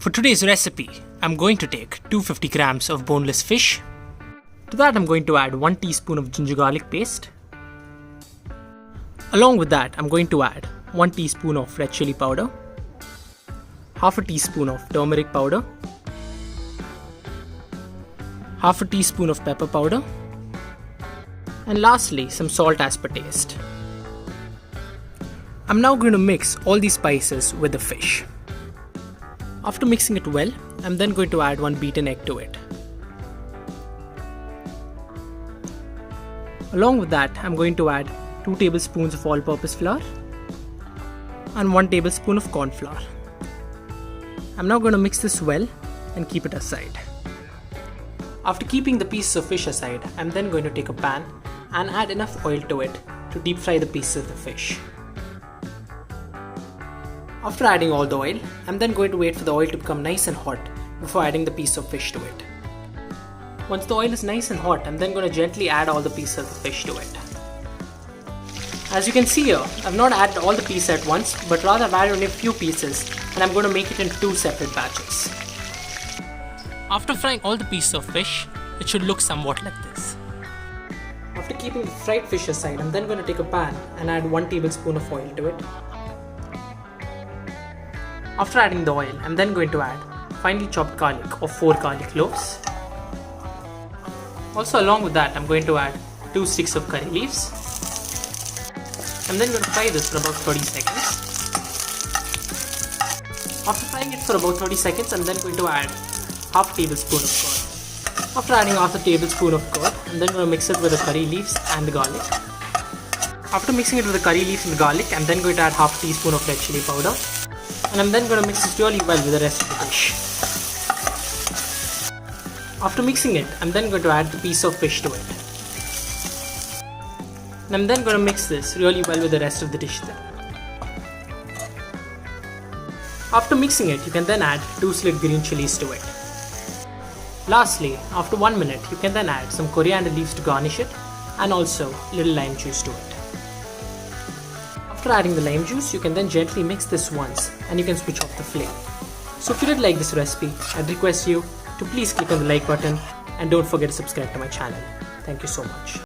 For today's recipe, I'm going to take 250 grams of boneless fish. To that I'm going to add 1 teaspoon of ginger garlic paste. Along with that I'm going to add 1 teaspoon of red chilli powder, half a teaspoon of turmeric powder, half a teaspoon of pepper powder, and lastly some salt as per taste. I'm now going to mix all these spices with the fish. After mixing it well, I'm then going to add 1 beaten egg to it. Along with that, I'm going to add 2 tablespoons of all-purpose flour and 1 tablespoon of corn flour. I'm now going to mix this well and keep it aside. After keeping the pieces of fish aside, I'm then going to take a pan and add enough oil to it to deep fry the pieces of the fish. After adding all the oil, I'm then going to wait for the oil to become nice and hot before adding the piece of fish to it. Once the oil is nice and hot, I'm then going to gently add all the pieces of the fish to it. As you can see here, I've not added all the pieces at once, but rather I've added only a few pieces and I'm going to make it in 2 separate batches. After frying all the pieces of fish, it should look somewhat like this. After keeping the fried fish aside, I'm then going to take a pan and add 1 tablespoon of oil to it. After adding the oil, I'm then going to add finely chopped garlic or 4 garlic cloves. Also along with that, I'm going to add 2 sticks of curry leaves. I'm then going to fry this for about 30 seconds. After frying it for about 30 seconds, I'm then going to add half a tablespoon of curd. After adding half a tablespoon of curd, I'm then going to mix it with the curry leaves and the garlic. After mixing it with the curry leaves and the garlic, I'm then going to add half a teaspoon of red chilli powder. And I'm then going to mix this really well with the rest of the fish. After mixing it, I'm then going to add the piece of fish to it. And I'm then going to mix this really well with the rest of the dish then. After mixing it, you can then add 2 sliced green chilies to it. Lastly, after 1 minute, you can then add some coriander leaves to garnish it and also little lime juice to it. After adding the lime juice, you can then gently mix this once and you can switch off the flame. So if you did like this recipe, I'd request you to please click on the like button and don't forget to subscribe to my channel. Thank you so much.